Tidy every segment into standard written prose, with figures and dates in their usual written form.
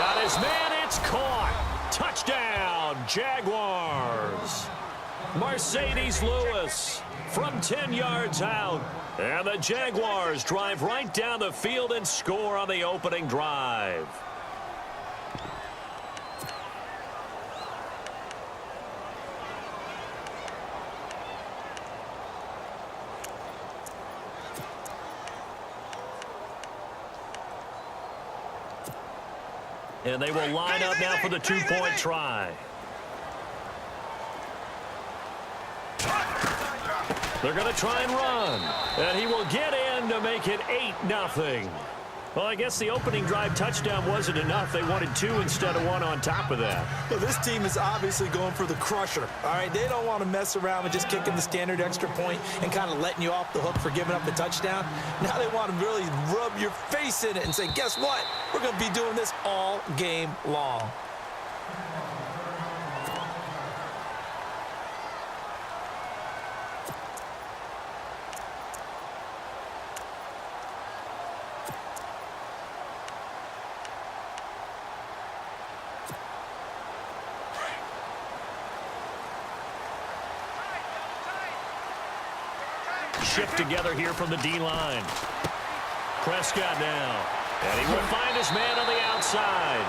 Got his man. It's caught. Touchdown, Jaguars. Mercedes Lewis from 10 yards out. And the Jaguars drive right down the field and score on the opening drive. And they will line up now for the two-point try. They're going to try and run. And he will get in to make it 8-0. Well, I guess the opening drive touchdown wasn't enough. They wanted 2 instead of 1 on top of that. Well, this team is obviously going for the crusher. All right, they don't want to mess around with just kicking the standard extra point and kind of letting you off the hook for giving up the touchdown. Now they want to really rub your face in it and say, guess what? We're going to be doing this all game long. Shift together here from the D-line. Prescott now. And he will find his man on the outside.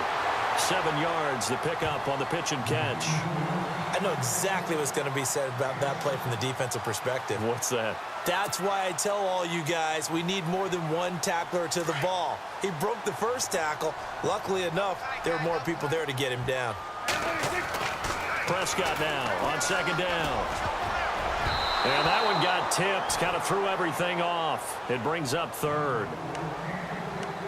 7 yards, the pickup on the pitch and catch. I know exactly what's going to be said about that play from the defensive perspective. What's that? That's why I tell all you guys we need more than one tackler to the ball. He broke the first tackle. Luckily enough, there were more people there to get him down. Prescott now on second down. And that one got tipped, kind of threw everything off. It brings up third.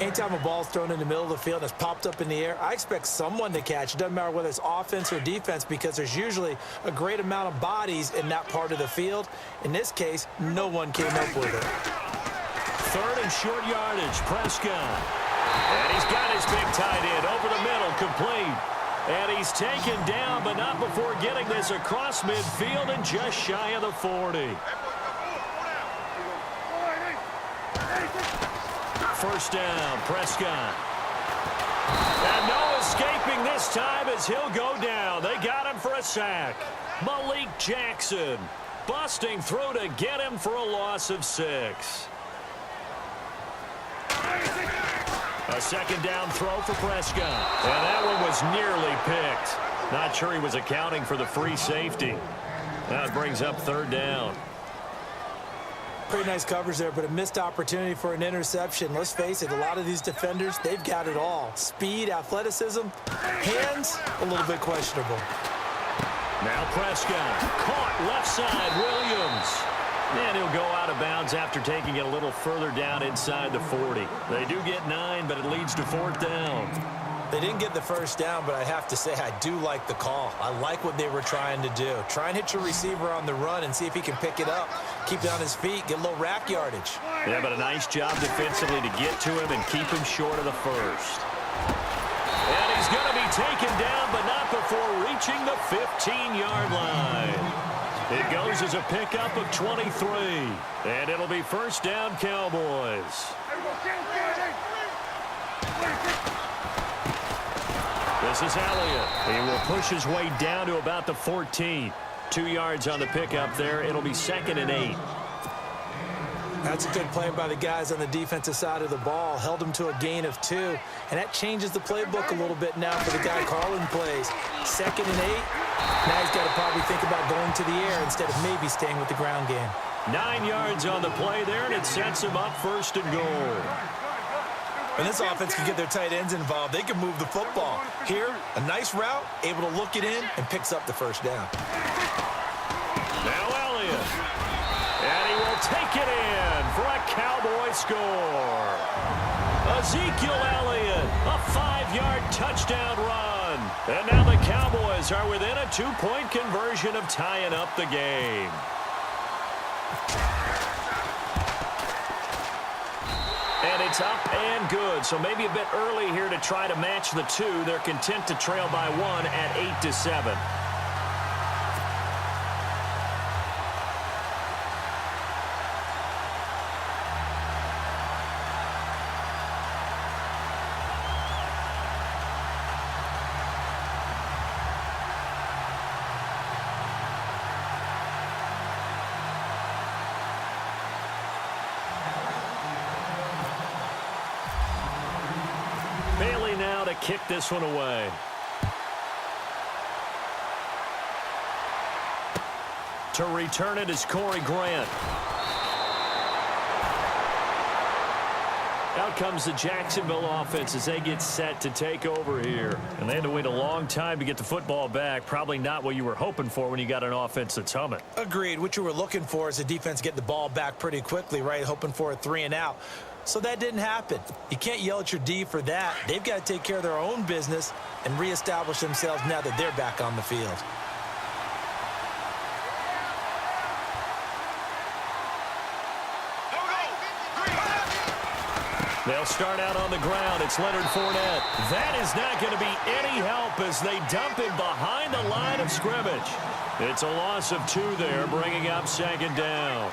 Anytime a ball's thrown in the middle of the field and it's popped up in the air, I expect someone to catch. It doesn't matter whether it's offense or defense because there's usually a great amount of bodies in that part of the field. In this case, no one came up with it. Third and short yardage, Prescott. And he's got his big tight end over the middle, complete. And he's taken down, but not before getting this across midfield and just shy of the 40. First down, Prescott. And no escaping this time as he'll go down. They got him for a sack. Malik Jackson busting through to get him for a loss of 6. A second down throw for Prescott. And that one was nearly picked. Not sure he was accounting for the free safety. That brings up third down. Pretty nice coverage there, but a missed opportunity for an interception. Let's face it, a lot of these defenders, they've got it all. Speed, athleticism, hands, a little bit questionable. Now Prescott, caught left side, Williams. And he'll go out of bounds after taking it a little further down inside the 40. They do get 9, but it leads to fourth down. They didn't get the first down, but I have to say I do like the call. I like what they were trying to do. Try and hit your receiver on the run and see if he can pick it up, keep it on his feet, get a little rack yardage. Yeah, but a nice job defensively to get to him and keep him short of the first. And he's going to be taken down, but not before reaching the 15-yard line. It goes as a pickup of 23. And it'll be first down, Cowboys. This is Elliott. He will push his way down to about the 14. 2 yards on the pickup there. It'll be 2nd and 8. That's a good play by the guys on the defensive side of the ball. Held them to a gain of 2. And that changes the playbook a little bit now for the guy Carlin plays. 2nd and 8. Now he's got to probably think about going to the air instead of maybe staying with the ground game. 9 yards on the play there, and it sets him up 1st and goal. When this offense can get their tight ends involved, they can move the football. Here, a nice route, able to look it in, and picks up the first down. Now Elliott. And he will take it in for a Cowboy score. Ezekiel Elliott, a 5-yard touchdown run. And now the Cowboys are within a 2-point conversion of tying up the game. And it's up and good. So maybe a bit early here to try to match the 2. They're content to trail by 1 at 8-7. to kick this one away. To return it is Corey Grant. Out comes the Jacksonville offense as they get set to take over here. And they had to wait a long time to get the football back. Probably not what you were hoping for when you got an offense that's humming. Agreed. What you were looking for is the defense get the ball back pretty quickly, right? Hoping for a 3-and-out. So that didn't happen. You can't yell at your D for that. They've got to take care of their own business and reestablish themselves now that they're back on the field. They'll start out on the ground. It's Leonard Fournette. That is not going to be any help as they dump him behind the line of scrimmage. It's a loss of 2 there, bringing up 2nd down.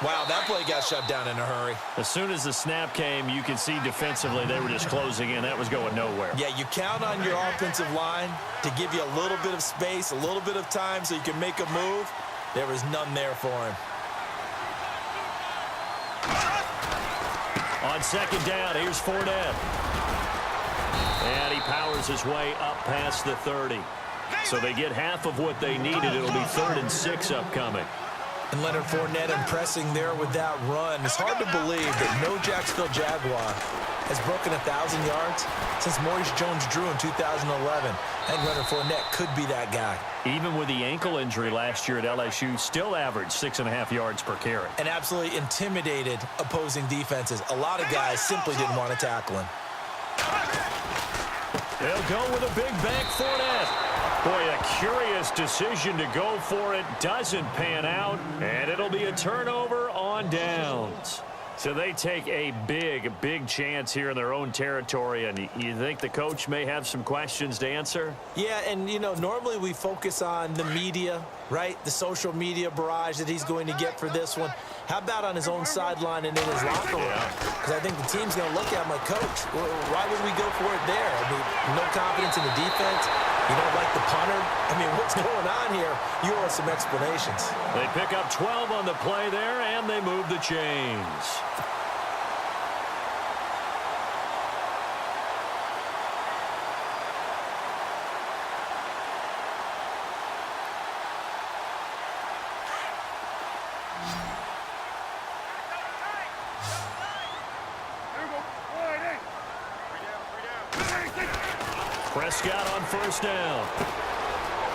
Wow, that play got shut down in a hurry. As soon as the snap came, you could see defensively they were just closing in. That was going nowhere. Yeah, you count on your offensive line to give you a little bit of space, a little bit of time so you can make a move. There was none there for him. On 2nd down, here's Fournette. And he powers his way up past the 30. So they get half of what they needed. It'll be 3rd and 6 upcoming. And Leonard Fournette impressing there with that run. It's hard to believe that no Jacksonville Jaguar has broken 1,000 yards since Maurice Jones-Drew in 2011. And Leonard Fournette could be that guy. Even with the ankle injury last year at LSU, still averaged 6.5 yards per carry. And absolutely intimidated opposing defenses. A lot of guys simply didn't want to tackle him. They'll go with a big bank Fournette. Boy, a curious decision to go for it. Doesn't pan out, and it'll be a turnover on downs. So they take a big chance here in their own territory, and you think the coach may have some questions to answer? Yeah, and, you know, normally we focus on the media, right? The social media barrage that he's going to get for this one. How about on his own sideline and in his locker room? Because I think the team's going to look at him like, Coach, why would we go for it there? I mean, no confidence in the defense. You don't like the punter? I mean, what's going on here? You owe us some explanations. They pick up 12 on the play there, and they move the chains. Prescott on 1st down.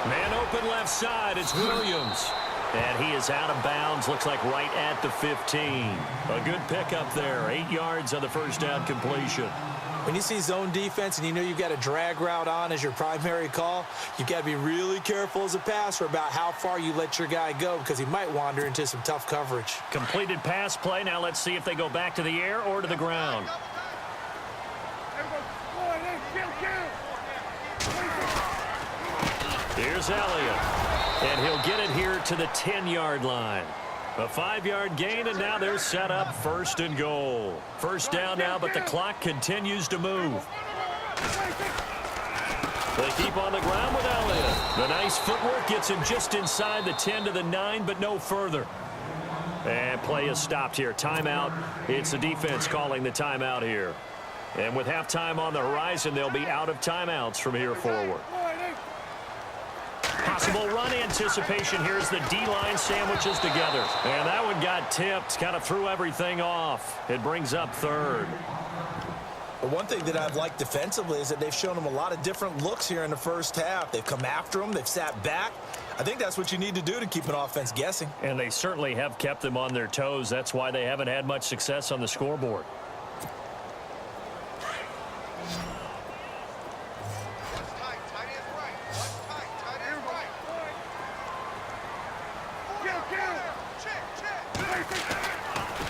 Man open left side. It's Williams. And he is out of bounds. Looks like right at the 15. A good pickup there. 8 yards on the 1st down completion. When you see zone defense and you know you've got a drag route on as your primary call, you've got to be really careful as a passer about how far you let your guy go because he might wander into some tough coverage. Completed pass play. Now let's see if they go back to the air or to the ground. Here's Elliott, and he'll get it here to the 10-yard line. A 5-yard gain, and now they're set up 1st and goal. 1st down now, but the clock continues to move. They keep on the ground with Elliott. The nice footwork gets him just inside the 10 to the 9, but no further. And play is stopped here. Timeout. It's the defense calling the timeout here. And with halftime on the horizon, they'll be out of timeouts from here forward. Possible run anticipation. Here's the D-line sandwiches together. And that one got tipped. Kind of threw everything off. It brings up 3rd. But one thing that I've liked defensively is that they've shown them a lot of different looks here in the 1st half. They've come after them. They've sat back. I think that's what you need to do to keep an offense guessing. And they certainly have kept them on their toes. That's why they haven't had much success on the scoreboard.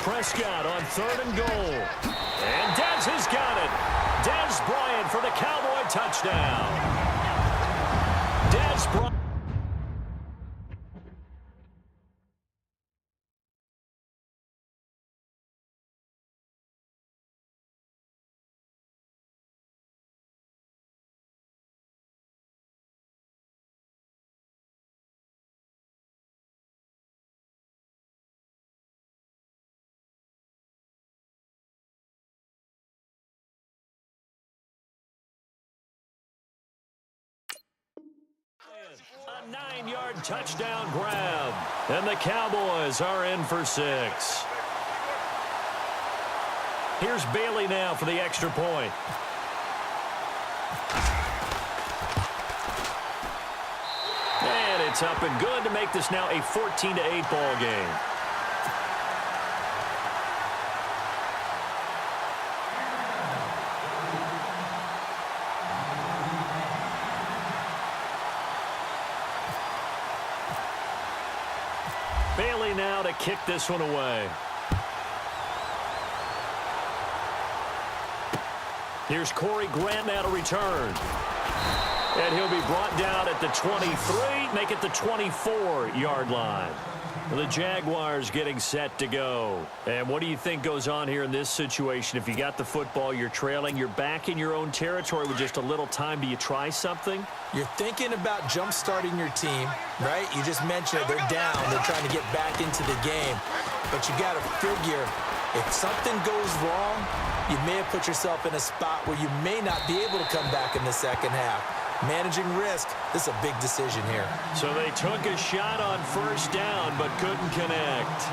Prescott on 3rd and goal. And Dez has got it. Dez Bryant for the Cowboy touchdown. Dez Bryant. A 9-yard touchdown grab. And the Cowboys are in for 6. Here's Bailey now for the extra point. And it's up and good to make this now a 14-8 ball game. Bailey now to kick this one away. Here's Corey Grant now to return. And he'll be brought down at the 23, make it the 24-yard line. The Jaguars getting set to go. And what do you think goes on here in this situation? If you got the football, you're trailing, you're back in your own territory with just a little time. Do you try something? You're thinking about jump-starting your team, right? You just mentioned it. They're down. They're trying to get back into the game. But you got to figure, if something goes wrong, you may have put yourself in a spot where you may not be able to come back in the second half. Managing risk, this is a big decision here. So they took a shot on first down, but couldn't connect.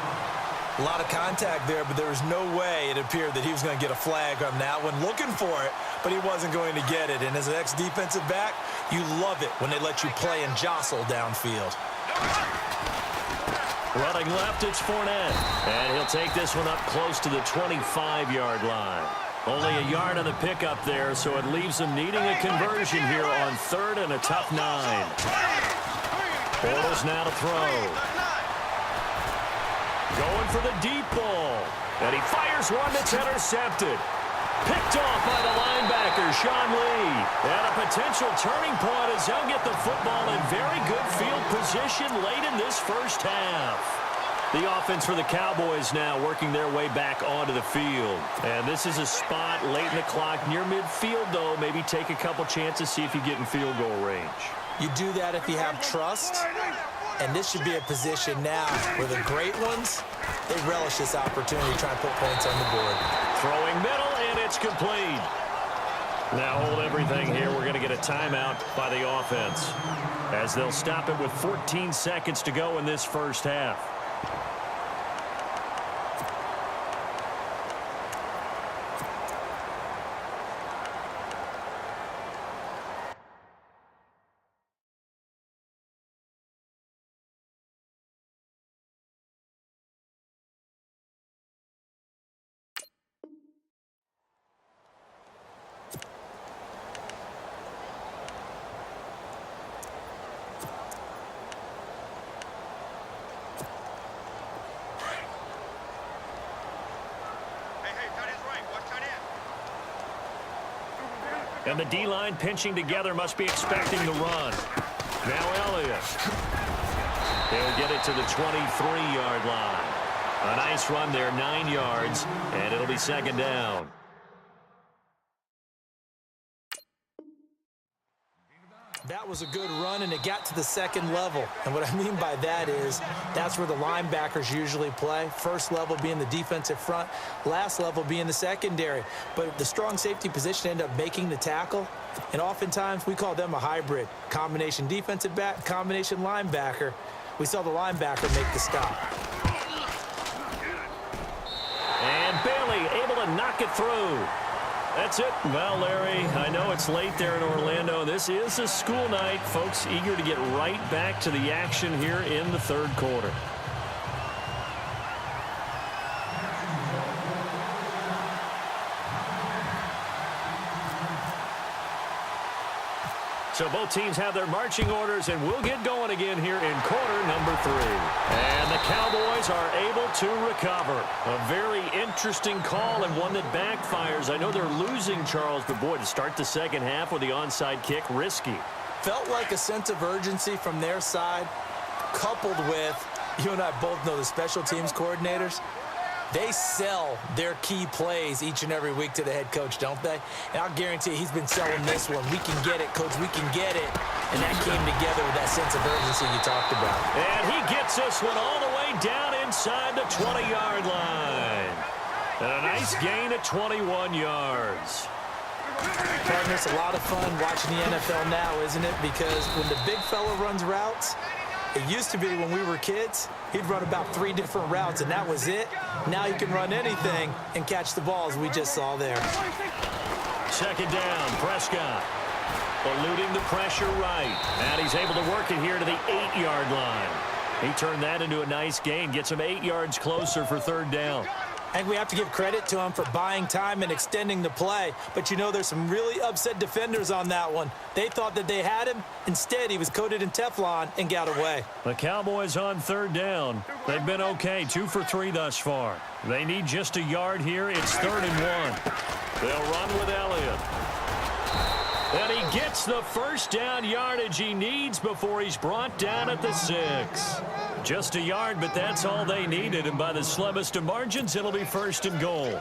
A lot of contact there, but there was no way it appeared that he was going to get a flag on that one. Looking for it, but he wasn't going to get it. And as an ex-defensive back, you love it when they let you play and jostle downfield. Running left, it's Fournette. And he'll take this one up close to the 25-yard line. Only a yard on the pickup there, so it leaves them needing a conversion here on 3rd and a tough 9. Bortles now to throw. Going for the deep ball. And he fires one that's intercepted. Picked off by the linebacker, Sean Lee. And a potential turning point as he'll get the football in very good field position late in this first half. The offense for the Cowboys now working their way back onto the field. And this is a spot late in the clock near midfield, though. Maybe take a couple chances, see if you get in field goal range. You do that if you have trust. And this should be a position now where the great ones, they relish this opportunity to try and put points on the board. Throwing middle, and it's complete. Now hold everything here. We're going to get a timeout by the offense, as they'll stop it with 14 seconds to go in this first half. And the D-line pinching together, must be expecting the run. Now Elliott. He'll get it to the 23-yard line. A nice run there, 9 yards, and it'll be second down. That was a good run, and it got to the second level. And what I mean by that is that's where the linebackers usually play. First level being the defensive front, last level being the secondary. But the strong safety position ended up making the tackle, and oftentimes we call them a hybrid. Combination defensive back, combination linebacker. We saw the linebacker make the stop. And Bailey able to knock it through. That's it. Well, Larry, I know it's late there in Orlando. This is a school night. Folks eager to get right back to the action here in the third quarter. So both teams have their marching orders, and we'll get going again here in quarter number 3. And the Cowboys are able to recover. A very interesting call and one that backfires. I know they're losing, Charles, but boy, to start the second half with the onside kick, risky. Felt like a sense of urgency from their side, coupled with, you and I both know the special teams coordinators. They sell their key plays each and every week to the head coach, don't they? And I'll guarantee you he's been selling this one. We can get it, coach, we can get it. And that came together with that sense of urgency you talked about. And he gets this one all the way down inside the 20-yard line. And a nice gain at 21 yards. Part Gardner, it's a lot of fun watching the NFL now, isn't it? Because when the big fella runs routes, it used to be when we were kids, he'd run about 3 different routes, and that was it. Now he can run anything and catch the ball, as we just saw there. Second down, Prescott. Eluding the pressure right. And he's able to work it here to the 8-yard line. He turned that into a nice gain. Gets him 8 yards closer for third down. I think we have to give credit to him for buying time and extending the play. But, you know, there's some really upset defenders on that one. They thought that they had him. Instead, he was coated in Teflon and got away. The Cowboys on third down. They've been okay, 2 for 3 thus far. They need just a yard here. It's 3rd and 1. They'll run with Elliott. And he gets the first down yardage he needs before he's brought down at the 6. Just a yard, but that's all they needed. And by the slimmest of margins, it'll be 1st and goal.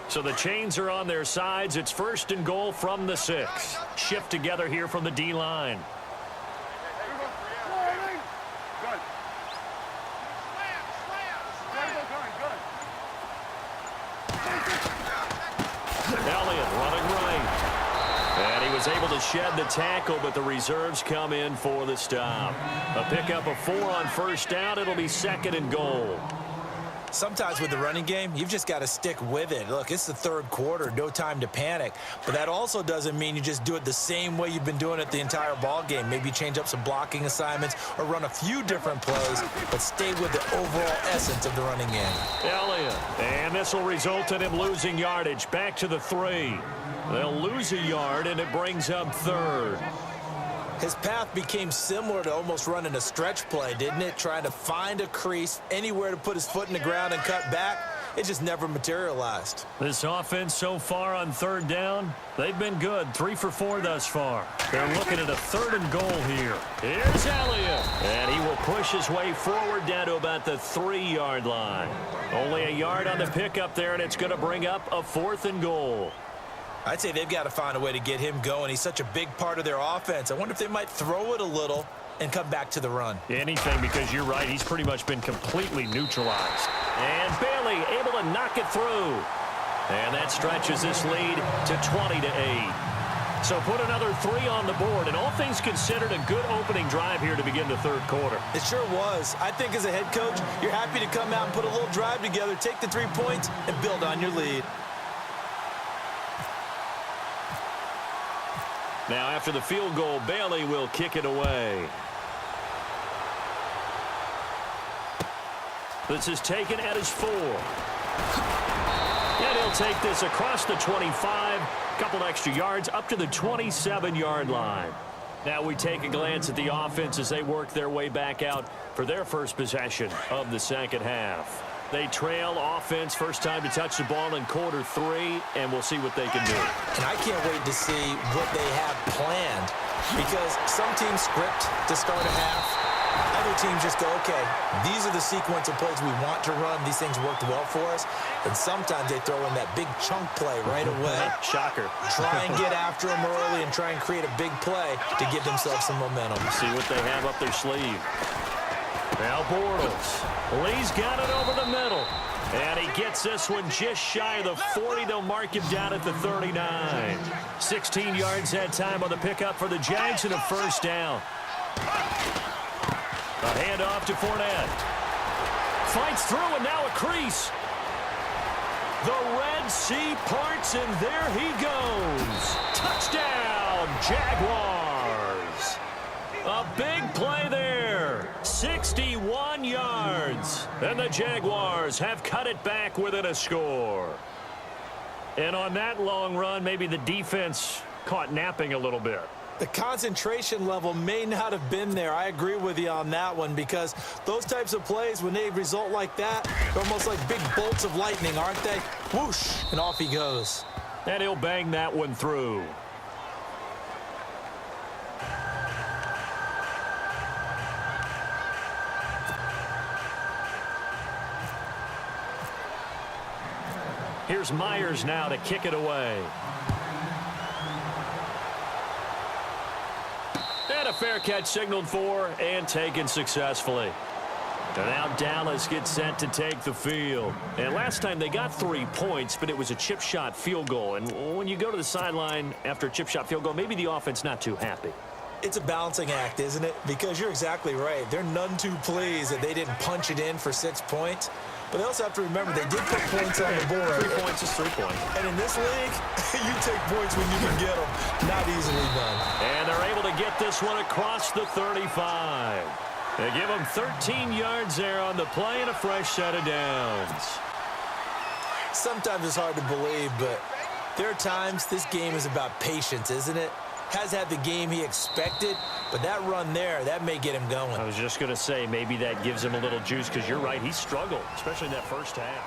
So the chains are on their sides. It's 1st and goal from the 6. Shift together here from the D-line. Able to shed the tackle, but the reserves come in for the stop. A pickup of 4 on 1st down. It'll be 2nd and goal. Sometimes with the running game, you've just got to stick with it. Look, it's the 3rd quarter, no time to panic. But that also doesn't mean you just do it the same way you've been doing it the entire ball game. Maybe change up some blocking assignments or run a few different plays, but stay with the overall essence of the running game. Elliott, and this will result in him losing yardage. Back to the 3. They'll lose a yard, and it brings up 3rd. His path became similar to almost running a stretch play, didn't it? Trying to find a crease, anywhere to put his foot in the ground and cut back. It just never materialized. This offense so far on 3rd down, they've been good. 3 for 4 thus far. They're looking at a 3rd and goal here. Here's Elliott. And he will push his way forward down to about the 3-yard line. Only a yard on the pickup there, and it's going to bring up a 4th and goal. I'd say they've got to find a way to get him going. He's such a big part of their offense. I wonder if they might throw it a little and come back to the run. Anything, because you're right. He's pretty much been completely neutralized. And Bailey able to knock it through. And that stretches this lead to 20-8. So put another 3 on the board. And all things considered, a good opening drive here to begin the 3rd quarter. It sure was. I think as a head coach, you're happy to come out and put a little drive together, take the 3 points, and build on your lead. Now, after the field goal, Bailey will kick it away. This is taken at his 4. And he'll take this across the 25, couple extra yards, up to the 27-yard line. Now we take a glance at the offense as they work their way back out for their first possession of the 2nd half. They trail offense, first time to touch the ball in quarter 3, and we'll see what they can do. And I can't wait to see what they have planned, because some teams script to start a half. Other teams just go, okay, these are the sequence of plays we want to run. These things worked well for us. And sometimes they throw in that big chunk play right away. Shocker. Try and get after them early and try and create a big play to give themselves some momentum. See what they have up their sleeve. Now Bortles. Lee's got it over the middle. And he gets this one just shy of the 40. They'll mark him down at the 39. 16 yards that time on the pickup for the Jags and a 1st down. A handoff to Fournette. Fights through, and now a crease. The Red Sea parts, and there he goes. Touchdown, Jaguars. A big play there. 61 yards. And the Jaguars have cut it back within a score. And on that long run, maybe the defense caught napping a little bit. The concentration level may not have been there. I agree with you on that one, because those types of plays, when they result like that, they're almost like big bolts of lightning, aren't they? Whoosh, and off he goes. And he'll bang that one through. Here's Myers now to kick it away. And a fair catch signaled for and taken successfully. And now Dallas gets set to take the field. And last time they got 3 points, but it was a chip shot field goal. And when you go to the sideline after a chip shot field goal, maybe the offense not too happy. It's a balancing act, isn't it? Because you're exactly right. They're none too pleased that they didn't punch it in for 6 points. But they also have to remember they did put points on the board. 3 points is 3 points. And in this league, you take points when you can get them. Not easily done. And they're able to get this one across the 35. They give them 13 yards there on the play and a fresh set of downs. Sometimes it's hard to believe, but there are times this game is about patience, isn't it? Has had the game he expected, but that run there, that may get him going. I was just going to say, maybe that gives him a little juice, because you're right, he struggled, especially in that first half.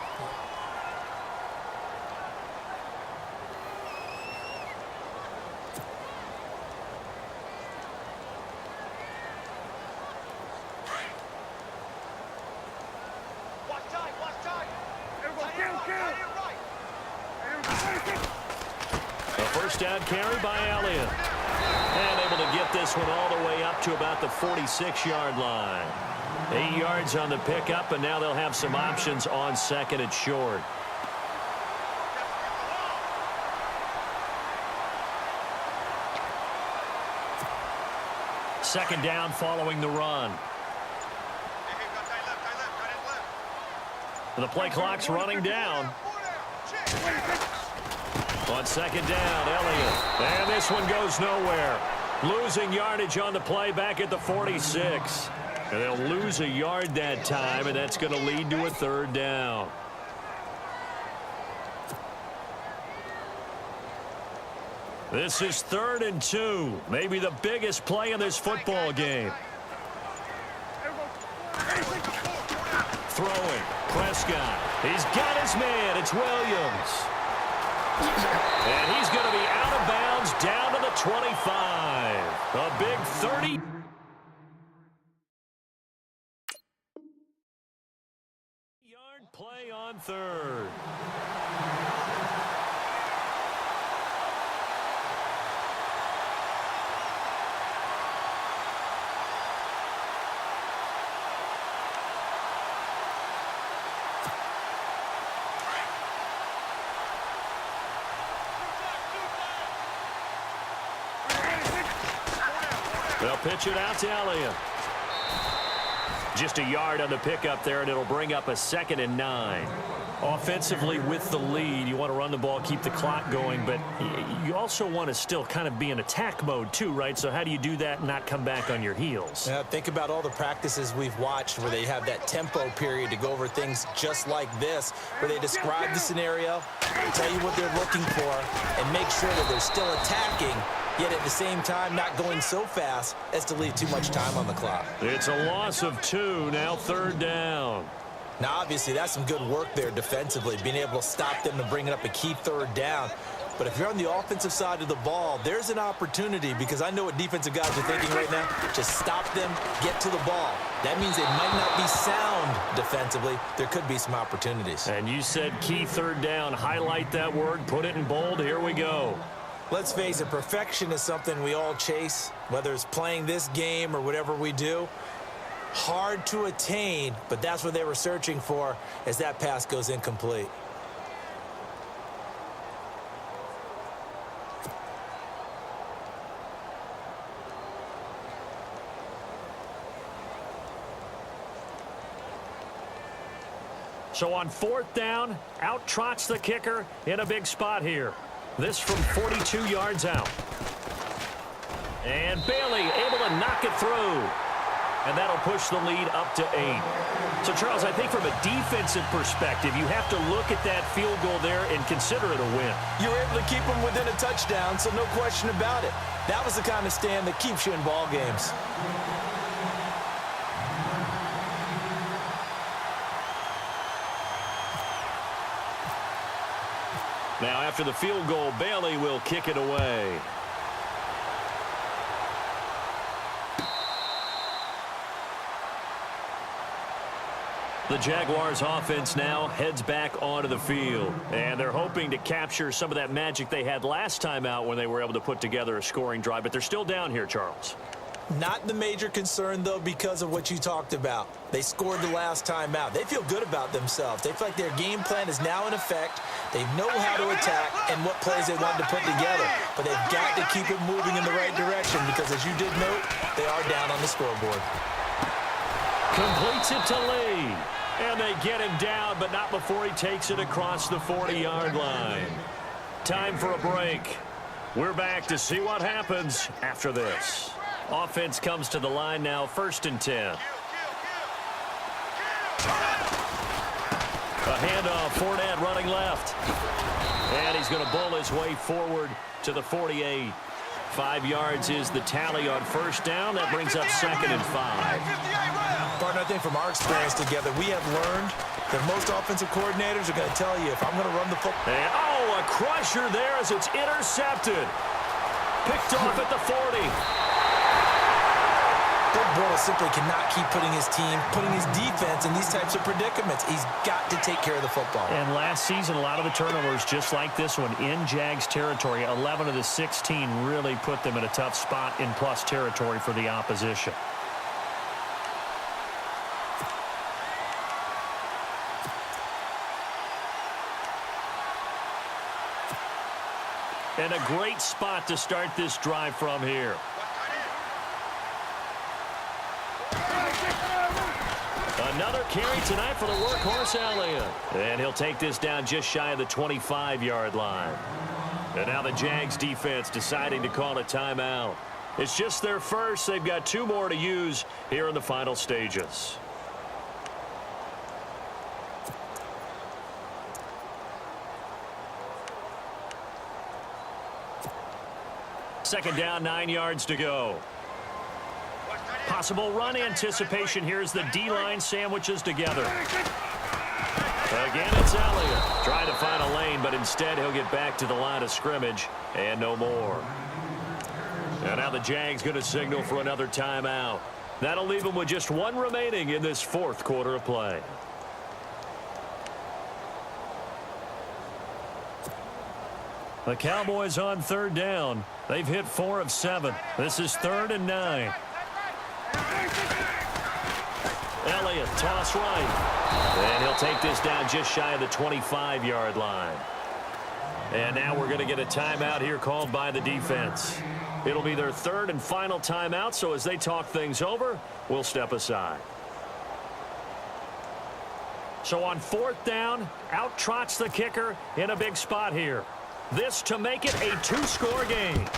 First down carry by Elliott. And able to get this one all the way up to about the 46-yard line. 8 yards on the pickup, and now they'll have some options on second and short. Second down following the run. The play clock's running down. On second down, Elliott. And this one goes nowhere. Losing yardage on the play back at the 46. And they'll lose a yard that time, and that's going to lead to a third down. This is 3rd and 2. Maybe the biggest play in this football game. Throwing. Prescott. He's got his man. It's Williams. And he's going to be out of bounds down to the 25. A big 30-yard play on third. They'll pitch it out to Elliott. Just a yard on the pickup there, and it'll bring up a 2nd and 9. Offensively with the lead, you want to run the ball, keep the clock going, but you also want to still kind of be in attack mode too, right? So how do you do that and not come back on your heels? Yeah, think about all the practices we've watched where they have that tempo period to go over things just like this, where they describe the scenario, tell you what they're looking for, and make sure that they're still attacking, yet at the same time not going so fast as to leave too much time on the clock. It's a loss of 2, now 3rd down. Now, obviously, that's some good work there defensively, being able to stop them and bringing up a key 3rd down. But if you're on the offensive side of the ball, there's an opportunity, because I know what defensive guys are thinking right now. Just stop them, get to the ball. That means they might not be sound defensively. There could be some opportunities. And you said key 3rd down. Highlight that word, put it in bold. Here we go. Let's face it, perfection is something we all chase, whether it's playing this game or whatever we do. Hard to attain, but that's what they were searching for as that pass goes incomplete. So on 4th down, out trots the kicker in a big spot here. This from 42 yards out. And Bailey able to knock it through. And that'll push the lead up to 8. So, Charles, I think from a defensive perspective, you have to look at that field goal there and consider it a win. You were able to keep them within a touchdown, so no question about it. That was the kind of stand that keeps you in ball games. Now, after the field goal, Bailey will kick it away. The Jaguars offense now heads back onto the field, and they're hoping to capture some of that magic they had last time out when they were able to put together a scoring drive, but they're still down here, Charles. Not the major concern, though, because of what you talked about. They scored the last time out. They feel good about themselves. They feel like their game plan is now in effect. They know how to attack and what plays they want to put together. But they've got to keep it moving in the right direction because, as you did note, they are down on the scoreboard. Completes it to Lee. And they get him down, but not before he takes it across the 40-yard line. Time for a break. We're back to see what happens after this. Offense comes to the line now, 1st and 10. A handoff, Fournette running left. And he's going to bull his way forward to the 48. 5 yards is the tally on 1st down. That brings up 2nd and 5. Partner, I think from our experience together, we have learned that most offensive coordinators are going to tell you, if I'm going to run the football. And, oh, a crusher there as it's intercepted. Picked off at the 40. Bill Bortles simply cannot keep putting his team, putting his defense in these types of predicaments. He's got to take care of the football. And last season, a lot of the turnovers, just like this one, in Jags territory. 11 of the 16 really put them in a tough spot in plus territory for the opposition. And a great spot to start this drive from here. Another carry tonight for the workhorse Elliott. And he'll take this down just shy of the 25-yard line. And now the Jags defense deciding to call a timeout. It's just their first. They've got 2 more to use here in the final stages. Second down, 9 yards to go. Possible run anticipation here as the D-line sandwiches together. Again, it's Elliott. Trying to find a lane, but instead he'll get back to the line of scrimmage and no more. And now the Jags going to signal for another timeout. That'll leave them with just 1 remaining in this 4th quarter of play. The Cowboys on 3rd down. They've hit 4 of 7. This is 3rd and 9. Elliott, toss right. And he'll take this down just shy of the 25-yard line. And now we're going to get a timeout here called by the defense. It'll be their 3rd and final timeout, so as they talk things over, we'll step aside. So on 4th down, out trots the kicker in a big spot here. This to make it a 2-score game.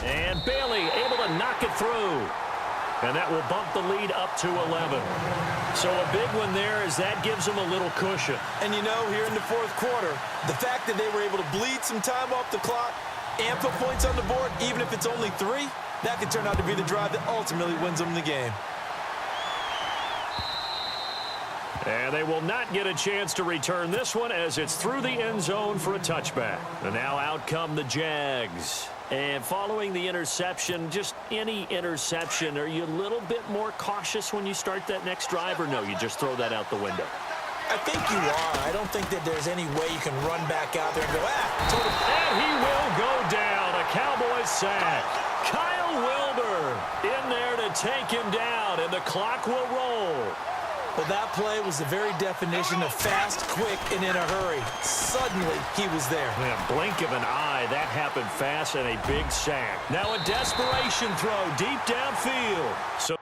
And Bailey able to knock it through. And that will bump the lead up to 11. So a big one there as that gives them a little cushion. And you know, here in the 4th quarter, the fact that they were able to bleed some time off the clock and put points on the board, even if it's only 3, that could turn out to be the drive that ultimately wins them the game. And they will not get a chance to return this one as it's through the end zone for a touchback. And now out come the Jags. And following the interception, just any interception, are you a little bit more cautious when you start that next drive, or no, you just throw that out the window? I think you are. I don't think that there's any way you can run back out there and go, And he will go down. A Cowboys sack. Kyle Wilber in there to take him down, and the clock will roll. Well, that play was the very definition of fast, quick, and in a hurry. Suddenly, he was there. In a blink of an eye, that happened fast and a big sack. Now a desperation throw deep downfield. So